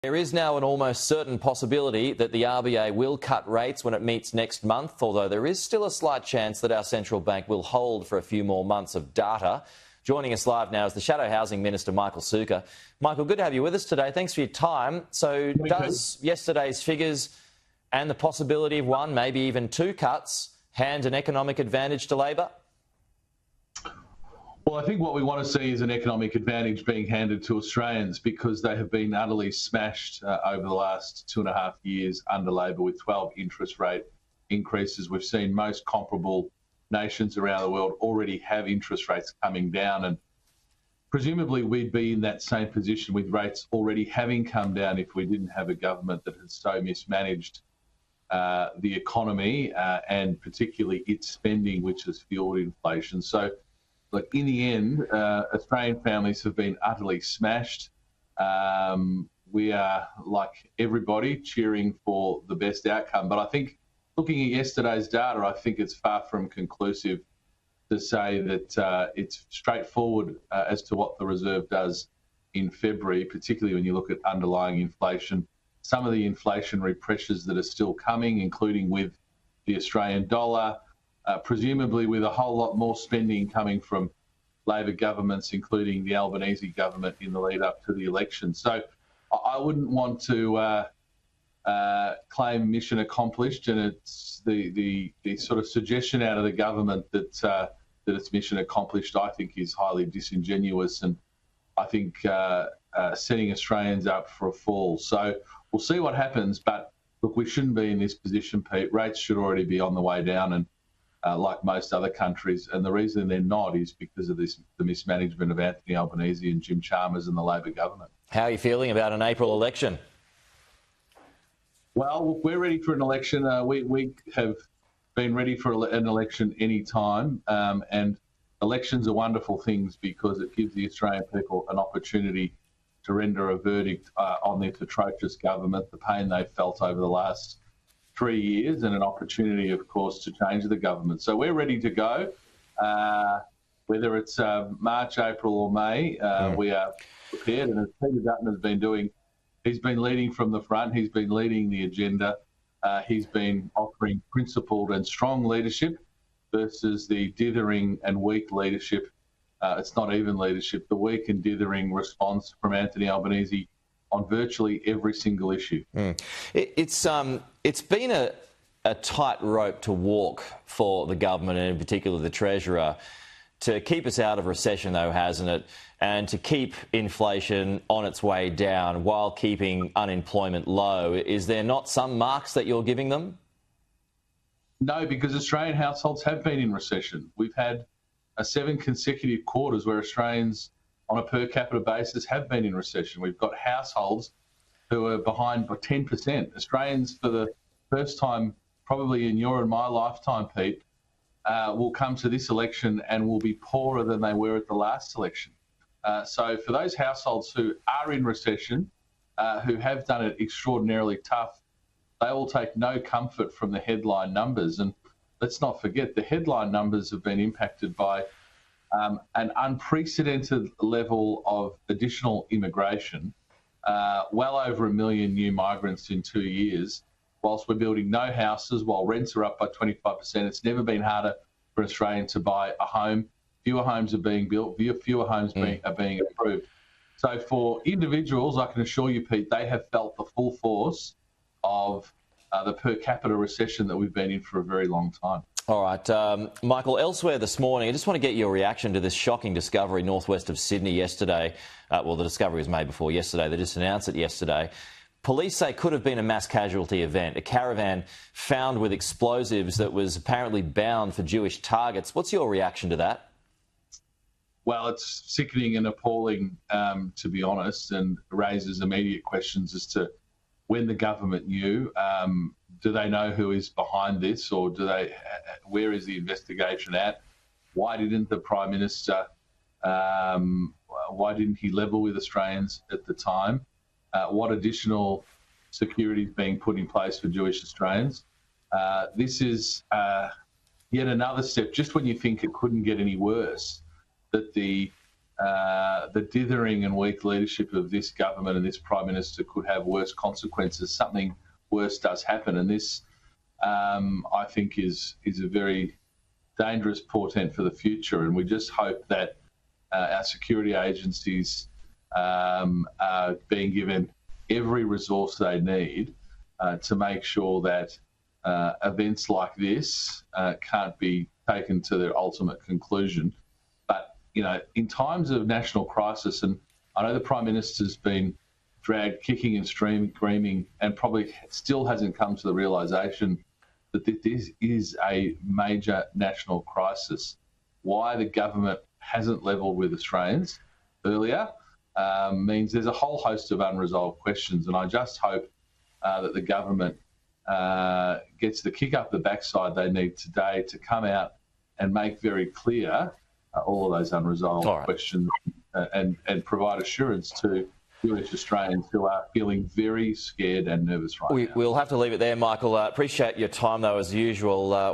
There is now an almost certain possibility that the RBA will cut rates when it meets next month, although there is still a slight chance that our central bank will hold for a few more months of data. Joining us live now is the Shadow Housing Minister, Michael Sukkar. Michael, good to have you with us today. Thanks for your time. So does yesterday's figures and the possibility of one, maybe even two cuts, hand an economic advantage to Labor? Well, I think what we want to see is an economic advantage being handed to Australians because they have been utterly smashed over the last 2.5 years under Labor with 12 interest rate increases. We've seen most comparable nations around the world already have interest rates coming down, and presumably we'd be in that same position with rates already having come down if we didn't have a government that has so mismanaged the economy and particularly its spending, which has fueled inflation. So, look, in the end, Australian families have been utterly smashed. We are, like everybody, cheering for the best outcome. But I think looking at yesterday's data, I think it's far from conclusive to say that it's straightforward as to what the Reserve does in February, particularly when you look at underlying inflation. Some of the inflationary pressures that are still coming, including with the Australian dollar, presumably with a whole lot more spending coming from Labor governments, including the Albanese government in the lead up to the election. So I wouldn't want to claim mission accomplished, and it's the sort of suggestion out of the government that it's mission accomplished, I think, is highly disingenuous, and I think setting Australians up for a fall. So we'll see what happens, but look, we shouldn't be in this position, Pete. Rates should already be on the way down, and like most other countries, and the reason they're not is because of the mismanagement of Anthony Albanese and Jim Chalmers and the Labor government. How are you feeling about an April election? Well, we're ready for an election. We have been ready for an election any time, and elections are wonderful things because it gives the Australian people an opportunity to render a verdict on this atrocious government, the pain they've felt over the last 3 years, and an opportunity, of course, to change the government. So we're ready to go. Whether it's March, April or May, we are prepared. And as Peter Dutton has been doing, he's been leading from the front. He's been leading the agenda. He's been offering principled and strong leadership versus the dithering and weak leadership. It's not even leadership, the weak and dithering response from Anthony Albanese on virtually every single issue. It's been a tight rope to walk for the government, and in particular the Treasurer, to keep us out of recession, though, hasn't it? And to keep inflation on its way down while keeping unemployment low. Is there not some marks that you're giving them? No, because Australian households have been in recession. We've had 7 consecutive quarters where Australians on a per capita basis have been in recession. We've got households who are behind by 10%. Australians, for the first time probably in your and my lifetime, Pete, will come to this election and will be poorer than they were at the last election. So for those households who are in recession, who have done it extraordinarily tough, they will take no comfort from the headline numbers. And let's not forget, the headline numbers have been impacted by an unprecedented level of additional immigration, well over 1 million new migrants in 2 years, whilst we're building no houses, while rents are up by 25%. It's never been harder for Australians to buy a home. Fewer homes are being built, fewer homes are being approved. So for individuals, I can assure you, Pete, they have felt the full force of the per capita recession that we've been in for a very long time. All right, Michael, elsewhere this morning, I just want to get your reaction to this shocking discovery northwest of Sydney yesterday. Well, the discovery was made before yesterday. They just announced it yesterday. Police say could have been a mass casualty event, a caravan found with explosives that was apparently bound for Jewish targets. What's your reaction to that? Well, it's sickening and appalling, to be honest, and raises immediate questions as to when the government knew. Do they know who is behind this, or where is the investigation at? Why didn't the Prime Minister, why didn't he level with Australians at the time? What additional security is being put in place for Jewish Australians? This is yet another step, just when you think it couldn't get any worse, that the the dithering and weak leadership of this government and this Prime Minister could have worse consequences. Something worse does happen, and this, I think, is a very dangerous portent for the future. And we just hope that our security agencies are being given every resource they need to make sure that events like this can't be taken to their ultimate conclusion. But, you know, in times of national crisis, and I know the Prime Minister's been dragged kicking and screaming and probably still hasn't come to the realisation that this is a major national crisis. Why the government hasn't levelled with Australians earlier means there's a whole host of unresolved questions, and I just hope that the government gets the kick up the backside they need today to come out and make very clear all of those unresolved questions and provide assurance to Jewish Australians who are feeling very scared and nervous right now. We'll have to leave it there, Michael. Appreciate your time, though, as usual.